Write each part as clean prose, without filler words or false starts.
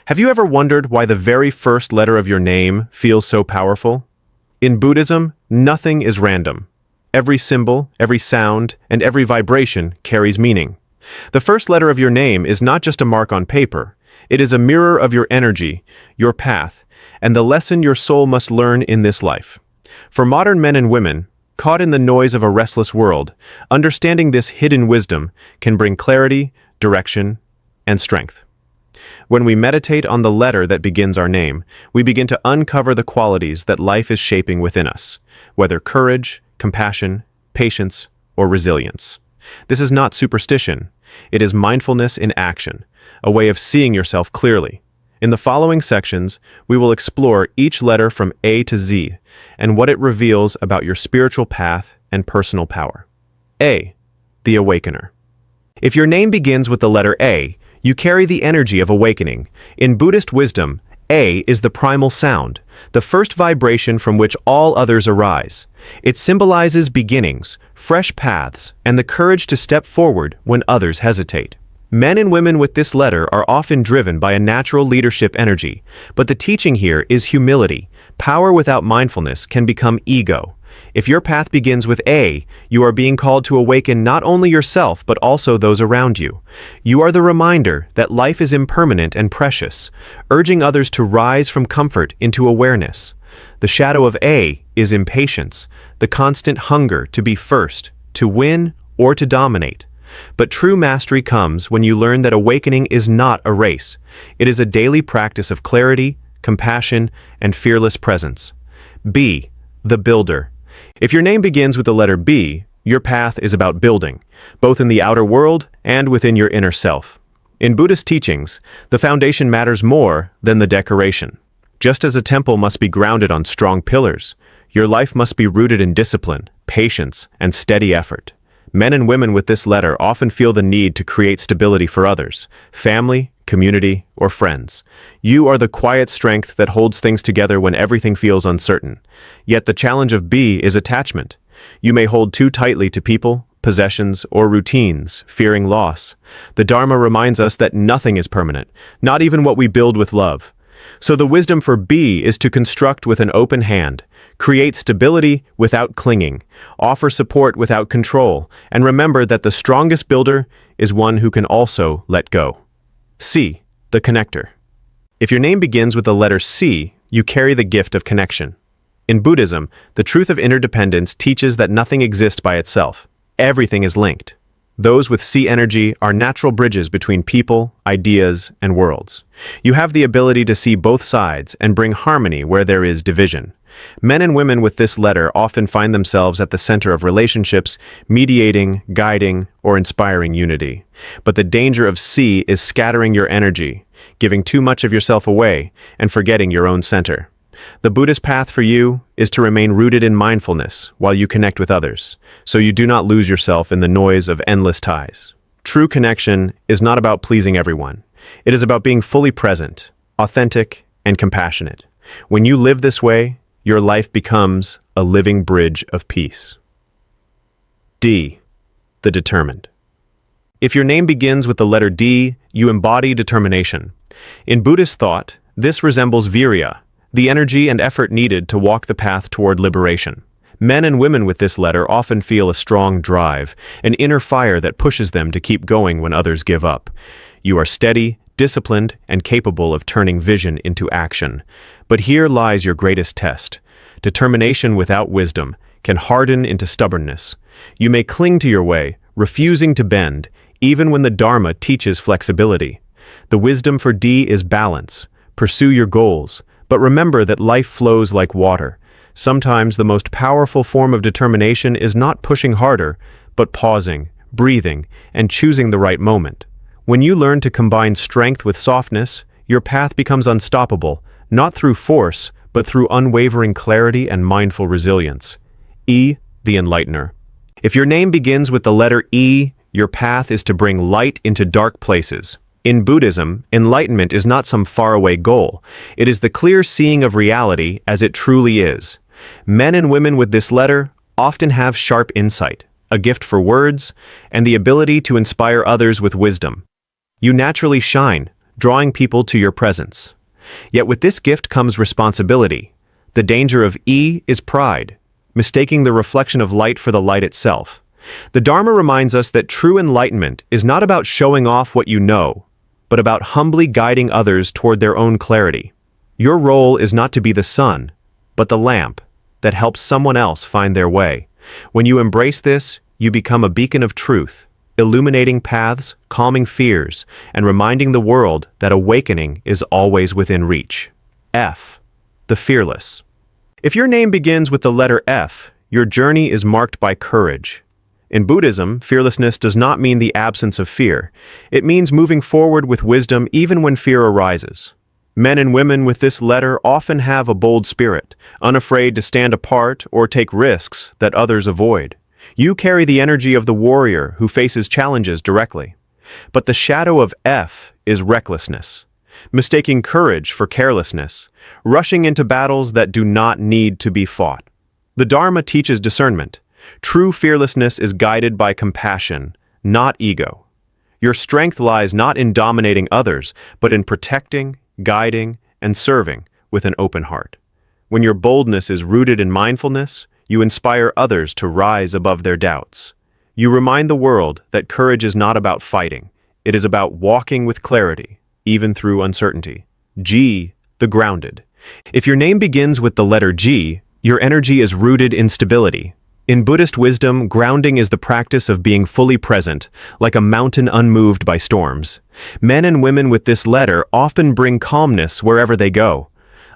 Have you ever wondered why the very first letter of your name feels so powerful? In Buddhism, nothing is random. Every symbol, every sound, and every vibration carries meaning. The first letter of your name is not just a mark on paper. It is a mirror of your energy, your path, and the lesson your soul must learn in this life. For modern men and women, caught in the noise of a restless world, understanding this hidden wisdom can bring clarity, direction, and strength. When we meditate on the letter that begins our name, we begin to uncover the qualities that life is shaping within us, whether courage, compassion, patience, or resilience. This is not superstition. It is mindfulness in action, a way of seeing yourself clearly. In the following sections, we will explore each letter from A to Z and what it reveals about your spiritual path and personal power. A. The Awakener. If your name begins with the letter A, you carry the energy of awakening. In Buddhist wisdom, A is the primal sound, the first vibration from which all others arise. It symbolizes beginnings, fresh paths, and the courage to step forward when others hesitate. Men and women with this letter are often driven by a natural leadership energy, but the teaching here is humility. Power without mindfulness can become ego. If your path begins with A, you are being called to awaken not only yourself but also those around you. You are the reminder that life is impermanent and precious, urging others to rise from comfort into awareness. The shadow of A is impatience, the constant hunger to be first, to win, or to dominate. But true mastery comes when you learn that awakening is not a race. It is a daily practice of clarity, compassion, and fearless presence. B. The Builder. If your name begins with the letter B, your path is about building, both in the outer world and within your inner self. In Buddhist teachings, the foundation matters more than the decoration. Just as a temple must be grounded on strong pillars, your life must be rooted in discipline, patience, and steady effort. Men and women with this letter often feel the need to create stability for others, family, community, or friends. You are the quiet strength that holds things together when everything feels uncertain. Yet the challenge of B is attachment. You may hold too tightly to people, possessions, or routines, fearing loss. The Dharma reminds us that nothing is permanent, not even what we build with love. So the wisdom for B is to construct with an open hand, create stability without clinging, offer support without control, and remember that the strongest builder is one who can also let go. C. The Connector. If your name begins with the letter C, you carry the gift of connection. In Buddhism, the truth of interdependence teaches that nothing exists by itself. Everything is linked. Those with C energy are natural bridges between people, ideas, and worlds. You have the ability to see both sides and bring harmony where there is division. Men and women with this letter often find themselves at the center of relationships, mediating, guiding, or inspiring unity. But the danger of C is scattering your energy, giving too much of yourself away, and forgetting your own center. The Buddhist path for you is to remain rooted in mindfulness while you connect with others, so you do not lose yourself in the noise of endless ties. True connection is not about pleasing everyone. It is about being fully present, authentic, and compassionate. When you live this way, your life becomes a living bridge of peace. D. The Determined. If your name begins with the letter D, you embody determination. In Buddhist thought, this resembles virya, the energy and effort needed to walk the path toward liberation. Men and women with this letter often feel a strong drive, an inner fire that pushes them to keep going when others give up. You are steady, disciplined, and capable of turning vision into action. But here lies your greatest test. Determination without wisdom can harden into stubbornness. You may cling to your way, refusing to bend, even when the Dharma teaches flexibility. The wisdom for D is balance. Pursue your goals, but remember that life flows like water. Sometimes the most powerful form of determination is not pushing harder, but pausing, breathing, and choosing the right moment. When you learn to combine strength with softness, your path becomes unstoppable, not through force, but through unwavering clarity and mindful resilience. E. The Enlightener. If your name begins with the letter E, your path is to bring light into dark places. In Buddhism, enlightenment is not some faraway goal. It is the clear seeing of reality as it truly is. Men and women with this letter often have sharp insight, a gift for words, and the ability to inspire others with wisdom. You naturally shine, drawing people to your presence. Yet with this gift comes responsibility. The danger of E is pride, mistaking the reflection of light for the light itself. The Dharma reminds us that true enlightenment is not about showing off what you know, but about humbly guiding others toward their own clarity. Your role is not to be the sun, but the lamp that helps someone else find their way. When you embrace this, you become a beacon of truth, illuminating paths, calming fears, and reminding the world that awakening is always within reach. F. The fearless. If your name begins with the letter F, your journey is marked by courage. In Buddhism, fearlessness does not mean the absence of fear. It means moving forward with wisdom even when fear arises. Men and women with this letter often have a bold spirit, unafraid to stand apart or take risks that others avoid. You carry the energy of the warrior who faces challenges directly. But the shadow of F is recklessness, mistaking courage for carelessness, rushing into battles that do not need to be fought. The Dharma teaches discernment. True fearlessness is guided by compassion, not ego. Your strength lies not in dominating others, but in protecting, guiding, and serving with an open heart. When your boldness is rooted in mindfulness, you inspire others to rise above their doubts. You remind the world that courage is not about fighting. It is about walking with clarity, even through uncertainty. G, the grounded. If your name begins with the letter G, your energy is rooted in stability. In Buddhist wisdom, grounding is the practice of being fully present, like a mountain unmoved by storms. Men and women with this letter often bring calmness wherever they go.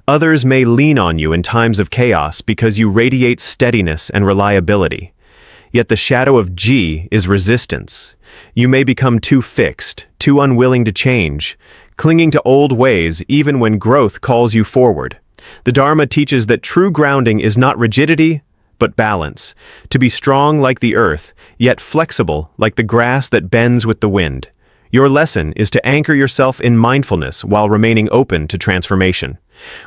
Others may lean on you in times of chaos because you radiate steadiness and reliability. Yet the shadow of G is resistance. You may become too fixed, too unwilling to change, clinging to old ways even when growth calls you forward. The Dharma teaches that true grounding is not rigidity, but balance, to be strong like the earth, yet flexible like the grass that bends with the wind. Your lesson is to anchor yourself in mindfulness while remaining open to transformation.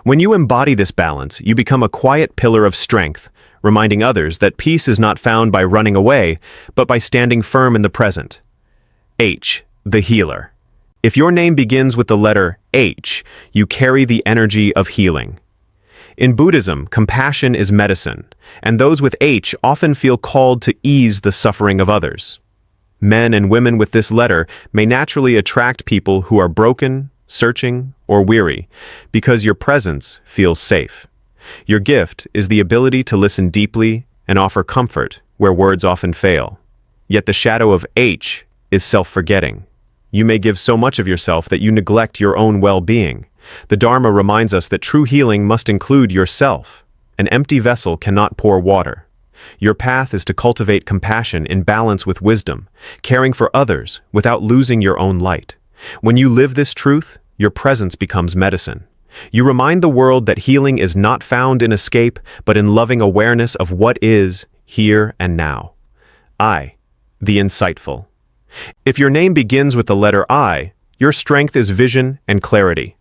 When you embody this balance, you become a quiet pillar of strength, reminding others that peace is not found by running away, but by standing firm in the present. H, the healer. If your name begins with the letter H, you carry the energy of healing. In Buddhism, compassion is medicine, and those with H often feel called to ease the suffering of others. Men and women with this letter may naturally attract people who are broken, searching, or weary, because your presence feels safe. Your gift is the ability to listen deeply and offer comfort where words often fail. Yet the shadow of H is self-forgetting. You may give so much of yourself that you neglect your own well-being. The Dharma reminds us that true healing must include yourself. An empty vessel cannot pour water. Your path is to cultivate compassion in balance with wisdom, caring for others without losing your own light. When you live this truth, your presence becomes medicine. You remind the world that healing is not found in escape, but in loving awareness of what is, here and now. I, the insightful. If your name begins with the letter I, your strength is vision and clarity.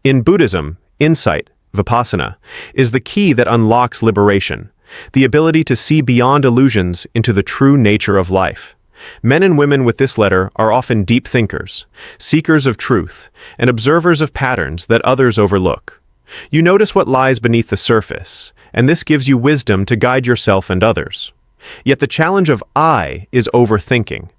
In Buddhism, insight, vipassana, is the key that unlocks liberation, the ability to see beyond illusions into the true nature of life. Men and women with this letter are often deep thinkers, seekers of truth, and observers of patterns that others overlook. You notice what lies beneath the surface, and this gives you wisdom to guide yourself and others. Yet the challenge of I is overthinking.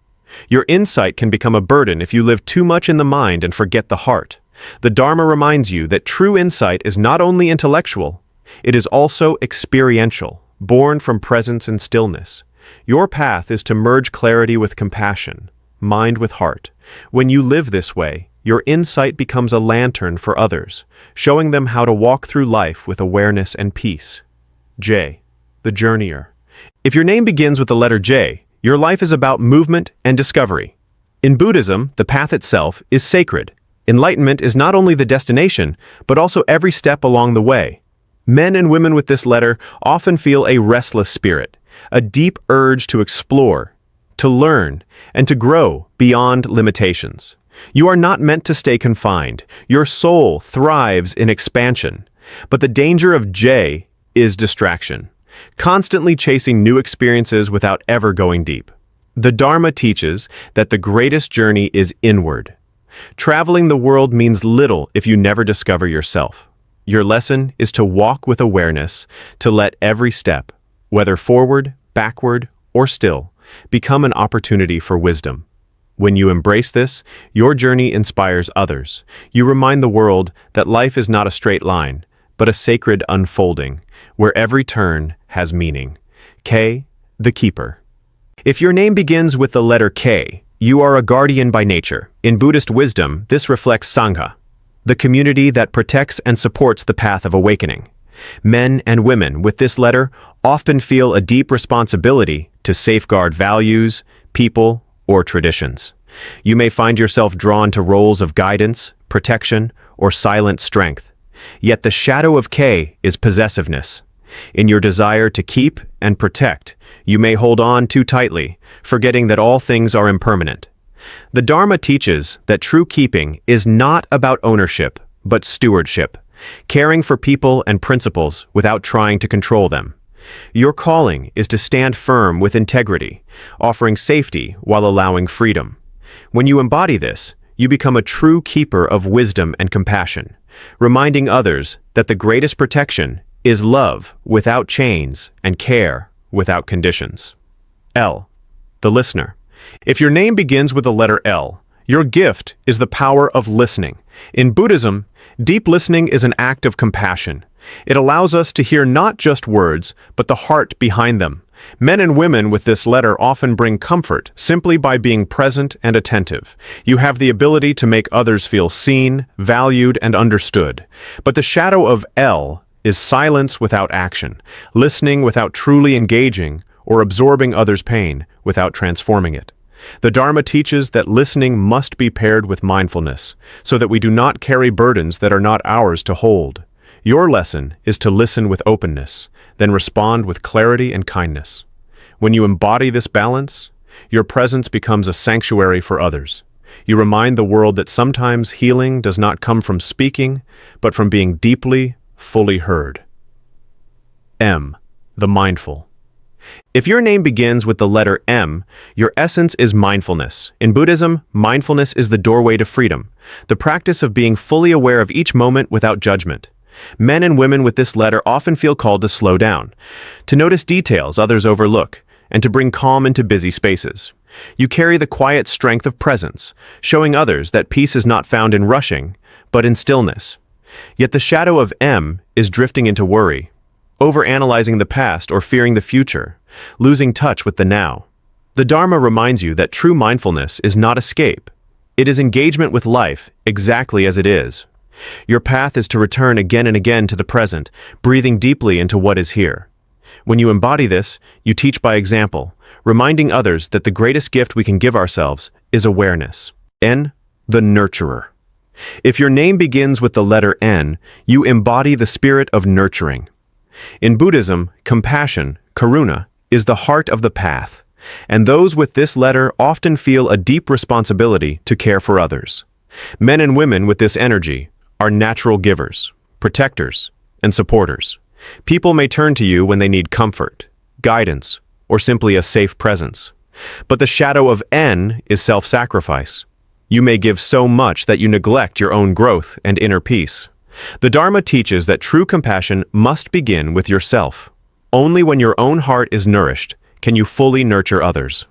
Your insight can become a burden if you live too much in the mind and forget the heart. The Dharma reminds you that true insight is not only intellectual, it is also experiential, born from presence and stillness. Your path is to merge clarity with compassion, mind with heart. When you live this way, your insight becomes a lantern for others, showing them how to walk through life with awareness and peace. J, the journeyer. If your name begins with the letter J, your life is about movement and discovery. In Buddhism, the path itself is sacred. Enlightenment is not only the destination, but also every step along the way. Men and women with this letter often feel a restless spirit, a deep urge to explore, to learn, and to grow beyond limitations. You are not meant to stay confined. Your soul thrives in expansion. But the danger of J is distraction, constantly chasing new experiences without ever going deep. The Dharma teaches that the greatest journey is inward. Traveling the world means little if you never discover yourself. Your lesson is to walk with awareness, to let every step, whether forward, backward, or still, become an opportunity for wisdom. When you embrace this, your journey inspires others. You remind the world that life is not a straight line, but a sacred unfolding, where every turn has meaning. K, the Keeper. If your name begins with the letter K, you are a guardian by nature. In Buddhist wisdom, this reflects Sangha, the community that protects and supports the path of awakening. Men and women with this letter often feel a deep responsibility to safeguard values, people, or traditions. You may find yourself drawn to roles of guidance, protection, or silent strength. Yet the shadow of K is possessiveness. In your desire to keep and protect, you may hold on too tightly, forgetting that all things are impermanent. The Dharma teaches that true keeping is not about ownership, but stewardship, caring for people and principles without trying to control them. Your calling is to stand firm with integrity, offering safety while allowing freedom. When you embody this, you become a true keeper of wisdom and compassion, reminding others that the greatest protection is love without chains and care without conditions. L, the Listener. If your name begins with the letter L, your gift is the power of listening. In Buddhism, deep listening is an act of compassion. It allows us to hear not just words, but the heart behind them. Men and women with this letter often bring comfort simply by being present and attentive. You have the ability to make others feel seen, valued, and understood. But the shadow of L is silence without action, listening without truly engaging, or absorbing others' pain without transforming it. The Dharma teaches that listening must be paired with mindfulness, so that we do not carry burdens that are not ours to hold. Your lesson is to listen with openness, then respond with clarity and kindness. When you embody this balance, your presence becomes a sanctuary for others. You remind the world that sometimes healing does not come from speaking, but from being deeply, fully heard. M, the Mindful. If your name begins with the letter M, your essence is mindfulness. In Buddhism, mindfulness is the doorway to freedom, the practice of being fully aware of each moment without judgment. Men and women with this letter often feel called to slow down, to notice details others overlook, and to bring calm into busy spaces. You carry the quiet strength of presence, showing others that peace is not found in rushing, but in stillness. Yet the shadow of M is drifting into worry, overanalyzing the past or fearing the future, losing touch with the now. The Dharma reminds you that true mindfulness is not escape. It is engagement with life exactly as it is. Your path is to return again and again to the present, breathing deeply into what is here. When you embody this, you teach by example, reminding others that the greatest gift we can give ourselves is awareness. N, the Nurturer. If your name begins with the letter N, you embody the spirit of nurturing. In Buddhism, compassion, karuna, is the heart of the path, and those with this letter often feel a deep responsibility to care for others. Men and women with this energy are natural givers, protectors, and supporters. People may turn to you when they need comfort, guidance, or simply a safe presence. But the shadow of N is self-sacrifice. You may give so much that you neglect your own growth and inner peace. The Dharma teaches that true compassion must begin with yourself. Only when your own heart is nourished can you fully nurture others.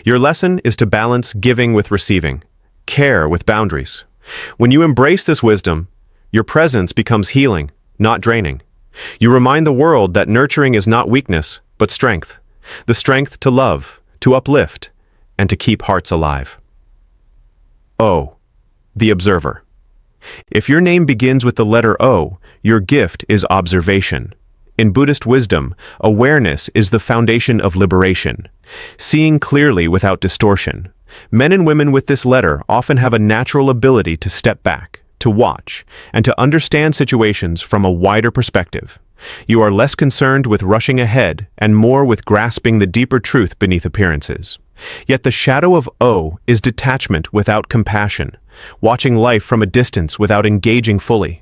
Your lesson is to balance giving with receiving, care with boundaries. When you embrace this wisdom, your presence becomes healing, not draining. You remind the world that nurturing is not weakness, but strength. The strength to love, to uplift, and to keep hearts alive. O, the Observer. If your name begins with the letter O, your gift is observation. In Buddhist wisdom, awareness is the foundation of liberation, seeing clearly without distortion. Men and women with this letter often have a natural ability to step back, to watch, and to understand situations from a wider perspective. You are less concerned with rushing ahead and more with grasping the deeper truth beneath appearances. Yet the shadow of O is detachment without compassion, watching life from a distance without engaging fully.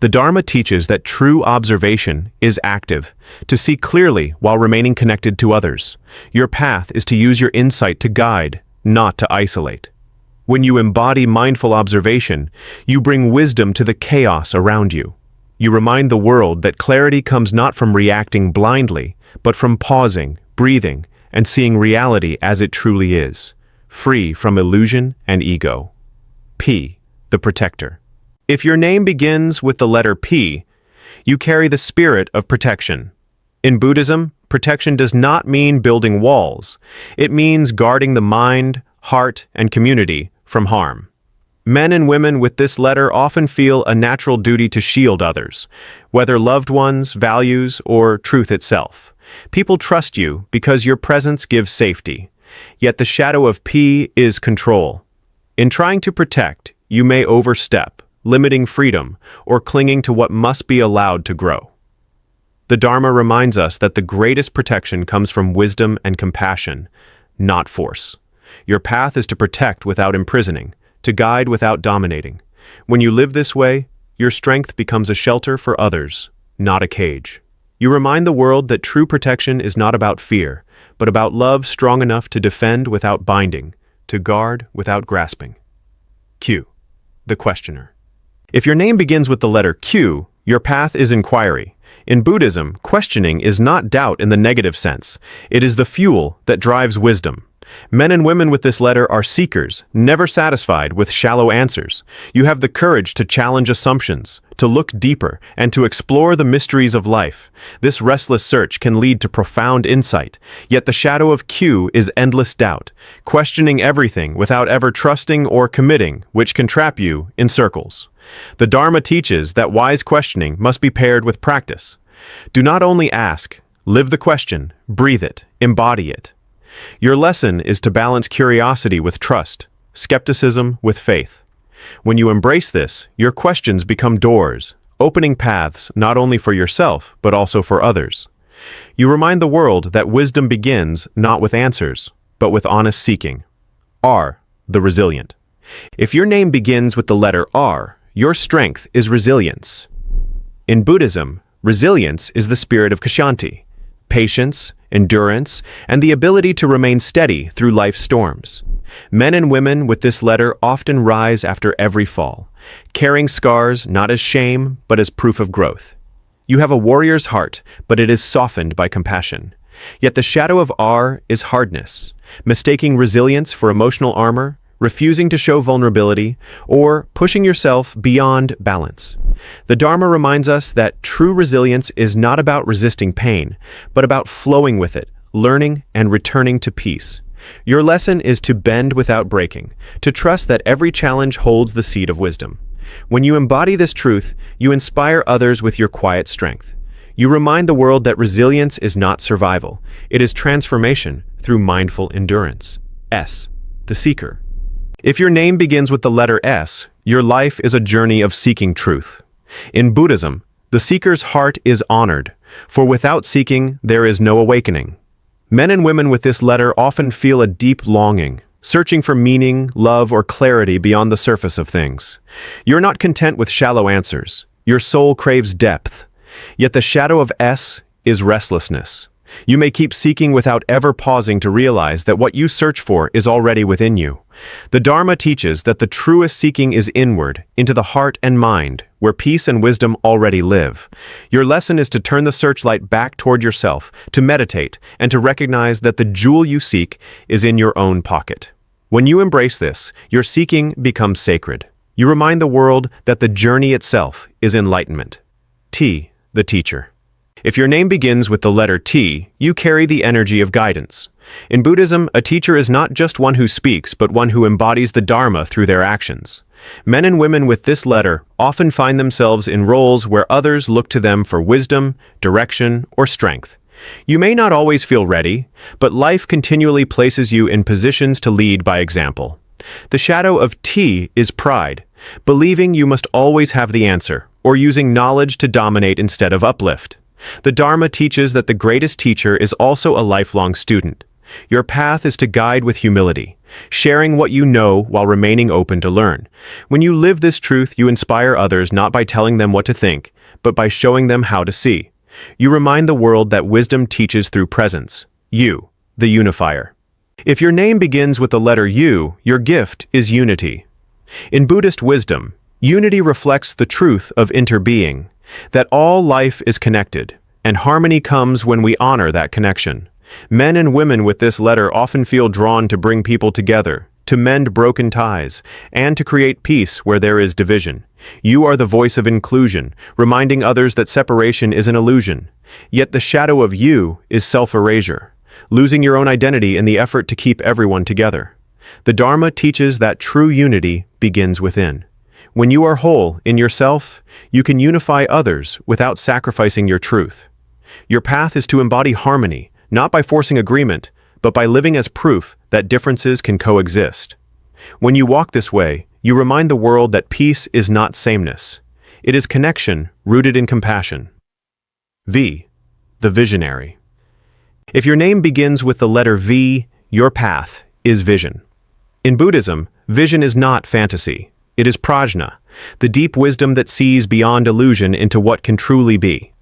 The Dharma teaches that true observation is active, to see clearly while remaining connected to others. Your path is to use your insight to guide, not to isolate. When you embody mindful observation, you bring wisdom to the chaos around you. You remind the world that clarity comes not from reacting blindly, but from pausing, breathing, and seeing reality as it truly is, free from illusion and ego. P, the protector. If your name begins with the letter P, you carry the spirit of protection. In Buddhism, protection does not mean building walls. It means guarding the mind, heart, and community from harm. Men and women with this letter often feel a natural duty to shield others, whether loved ones, values, or truth itself. People trust you because your presence gives safety. Yet the shadow of P is control. In trying to protect, you may overstep, limiting freedom, or clinging to what must be allowed to grow. The Dharma reminds us that the greatest protection comes from wisdom and compassion, not force. Your path is to protect without imprisoning, to guide without dominating. When you live this way, your strength becomes a shelter for others, not a cage. You remind the world that true protection is not about fear, but about love strong enough to defend without binding, to guard without grasping. Q, the questioner. If your name begins with the letter Q, your path is inquiry. In Buddhism, questioning is not doubt in the negative sense. It is the fuel that drives wisdom. Men and women with this letter are seekers, never satisfied with shallow answers. You have the courage to challenge assumptions, to look deeper, and to explore the mysteries of life. This restless search can lead to profound insight, yet the shadow of Q is endless doubt, questioning everything without ever trusting or committing, which can trap you in circles. The Dharma teaches that wise questioning must be paired with practice. Do not only ask, live the question, breathe it, embody it. Your lesson is to balance curiosity with trust, skepticism with faith. When you embrace this, your questions become doors, opening paths not only for yourself, but also for others. You remind the world that wisdom begins not with answers, but with honest seeking. R, the resilient. If your name begins with the letter R, your strength is resilience. In Buddhism, resilience is the spirit of Kshanti, patience, endurance, and the ability to remain steady through life's storms. Men and women with this letter often rise after every fall, carrying scars not as shame, but as proof of growth. You have a warrior's heart, but it is softened by compassion. Yet the shadow of R is hardness, mistaking resilience for emotional armor, refusing to show vulnerability, or pushing yourself beyond balance. The Dharma reminds us that true resilience is not about resisting pain, but about flowing with it, learning, and returning to peace. Your lesson is to bend without breaking, to trust that every challenge holds the seed of wisdom. When you embody this truth, you inspire others with your quiet strength. You remind the world that resilience is not survival, it is transformation through mindful endurance. S, the seeker. If your name begins with the letter S, your life is a journey of seeking truth. In Buddhism, the seeker's heart is honored, for without seeking, there is no awakening. Men and women with this letter often feel a deep longing, searching for meaning, love, or clarity beyond the surface of things. You're not content with shallow answers. Your soul craves depth. Yet the shadow of S is restlessness. You may keep seeking without ever pausing to realize that what you search for is already within you. The Dharma teaches that the truest seeking is inward, into the heart and mind, where peace and wisdom already live. Your lesson is to turn the searchlight back toward yourself, to meditate, and to recognize that the jewel you seek is in your own pocket. When you embrace this, your seeking becomes sacred. You remind the world that the journey itself is enlightenment. T, the teacher. If your name begins with the letter T, you carry the energy of guidance. In Buddhism, a teacher is not just one who speaks, but one who embodies the Dharma through their actions. Men and women with this letter often find themselves in roles where others look to them for wisdom, direction, or strength. You may not always feel ready, but life continually places you in positions to lead by example. The shadow of T is pride, believing you must always have the answer, or using knowledge to dominate instead of uplift. The Dharma teaches that the greatest teacher is also a lifelong student. Your path is to guide with humility, sharing what you know while remaining open to learn. When you live this truth, you inspire others not by telling them what to think, but by showing them how to see. You remind the world that wisdom teaches through presence. You, the unifier. If your name begins with the letter U, your gift is unity. In Buddhist wisdom, unity reflects the truth of interbeing, that all life is connected, and harmony comes when we honor that connection. Men and women with this letter often feel drawn to bring people together, to mend broken ties, and to create peace where there is division. You are the voice of inclusion, reminding others that separation is an illusion. Yet the shadow of you is self-erasure, losing your own identity in the effort to keep everyone together. The Dharma teaches that true unity begins within. When you are whole in yourself, you can unify others without sacrificing your truth. Your path is to embody harmony, not by forcing agreement, but by living as proof that differences can coexist. When you walk this way, you remind the world that peace is not sameness. It is connection rooted in compassion. V. The visionary. If your name begins with the letter V, your path is vision. In Buddhism, vision is not fantasy. It is prajna, the deep wisdom that sees beyond illusion into what can truly be.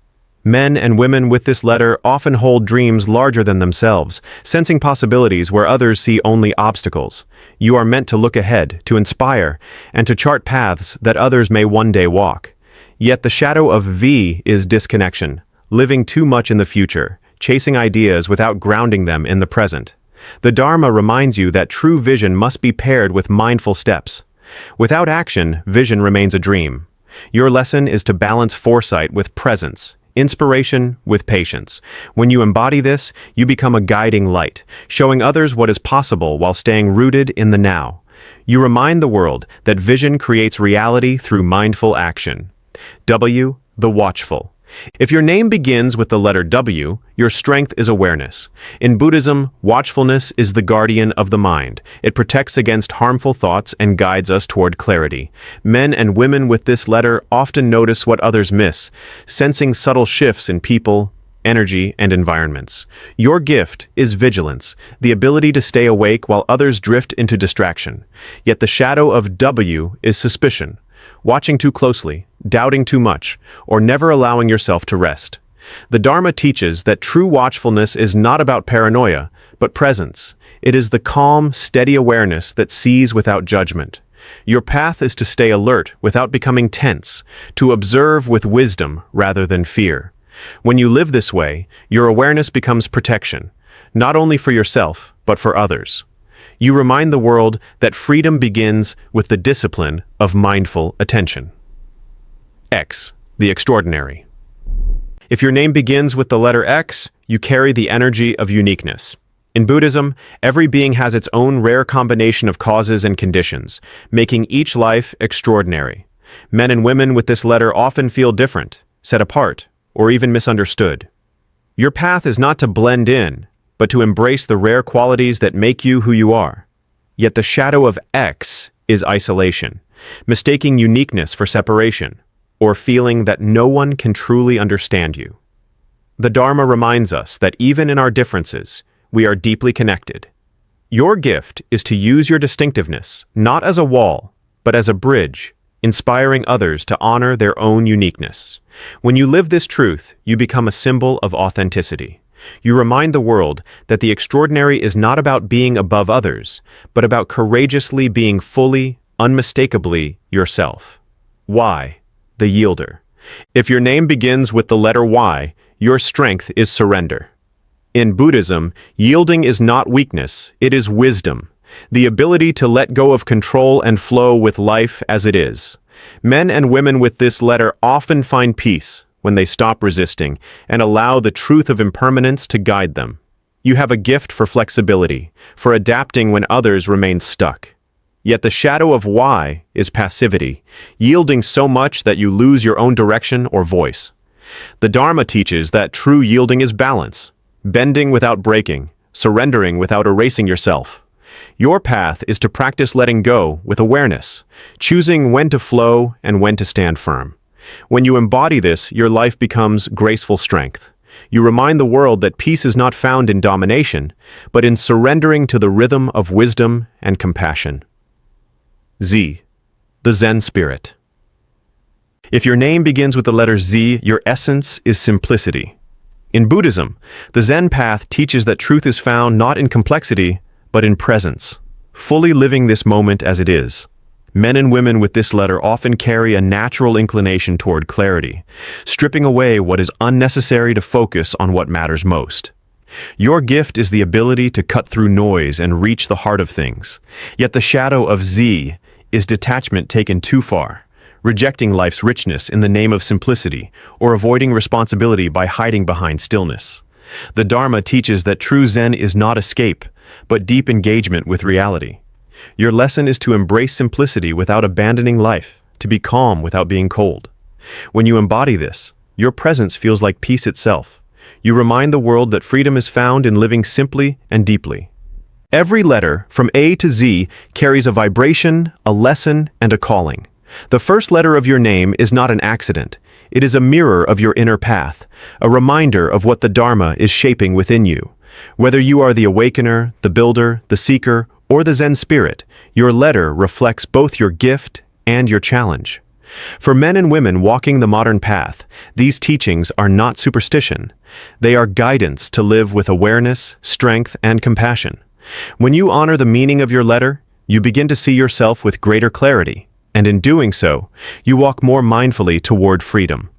Men and women with this letter often hold dreams larger than themselves, sensing possibilities where others see only obstacles. You are meant to look ahead, to inspire, and to chart paths that others may one day walk. Yet the shadow of V is disconnection, living too much in the future, chasing ideas without grounding them in the present. The Dharma reminds you that true vision must be paired with mindful steps. Without action, vision remains a dream. Your lesson is to balance foresight with presence, inspiration with patience. When you embody this, you become a guiding light, showing others what is possible while staying rooted in the now. You remind the world that vision creates reality through mindful action. W. The watchful. If your name begins with the letter W, your strength is awareness. In Buddhism, watchfulness is the guardian of the mind. It protects against harmful thoughts and guides us toward clarity. Men and women with this letter often notice what others miss, sensing subtle shifts in people, energy, and environments. Your gift is vigilance, the ability to stay awake while others drift into distraction. Yet the shadow of W is suspicion, watching too closely, doubting too much, or never allowing yourself to rest. The Dharma teaches that true watchfulness is not about paranoia, but presence. It is the calm, steady awareness that sees without judgment. Your path is to stay alert without becoming tense, to observe with wisdom rather than fear. When you live this way, your awareness becomes protection, not only for yourself, but for others. You remind the world that freedom begins with the discipline of mindful attention. X. The extraordinary. If your name begins with the letter X, you carry the energy of uniqueness. In Buddhism, every being has its own rare combination of causes and conditions, making each life extraordinary. Men and women with this letter often feel different, set apart, or even misunderstood. Your path is not to blend in, but to embrace the rare qualities that make you who you are. Yet the shadow of X is isolation, mistaking uniqueness for separation, or feeling that no one can truly understand you. The Dharma reminds us that even in our differences, we are deeply connected. Your gift is to use your distinctiveness not as a wall, but as a bridge, inspiring others to honor their own uniqueness. When you live this truth, you become a symbol of authenticity. You remind the world that the extraordinary is not about being above others, but about courageously being fully, unmistakably yourself. Y. The yielder. If your name begins with the letter Y, your strength is surrender. In Buddhism, yielding is not weakness, it is wisdom, the ability to let go of control and flow with life as it is. Men and women with this letter often find peace when they stop resisting and allow the truth of impermanence to guide them. You have a gift for flexibility, for adapting when others remain stuck. Yet the shadow of Y is passivity, yielding so much that you lose your own direction or voice. The Dharma teaches that true yielding is balance, bending without breaking, surrendering without erasing yourself. Your path is to practice letting go with awareness, choosing when to flow and when to stand firm. When you embody this, your life becomes graceful strength. You remind the world that peace is not found in domination, but in surrendering to the rhythm of wisdom and compassion. Z. The Zen spirit. If your name begins with the letter Z, your essence is simplicity. In Buddhism, the Zen path teaches that truth is found not in complexity, but in presence, fully living this moment as it is. Men and women with this letter often carry a natural inclination toward clarity, stripping away what is unnecessary to focus on what matters most. Your gift is the ability to cut through noise and reach the heart of things. Yet the shadow of Z is detachment taken too far, rejecting life's richness in the name of simplicity or avoiding responsibility by hiding behind stillness. The Dharma teaches that true Zen is not escape, but deep engagement with reality. Your lesson is to embrace simplicity without abandoning life, to be calm without being cold. When you embody this, your presence feels like peace itself. You remind the world that freedom is found in living simply and deeply. Every letter, from A to Z, carries a vibration, a lesson, and a calling. The first letter of your name is not an accident. It is a mirror of your inner path, a reminder of what the Dharma is shaping within you. Whether you are the awakener, the builder, the seeker, or the Zen spirit, your letter reflects both your gift and your challenge. For men and women walking the modern path, these teachings are not superstition. They are guidance to live with awareness, strength, and compassion. When you honor the meaning of your letter, you begin to see yourself with greater clarity, and in doing so, you walk more mindfully toward freedom.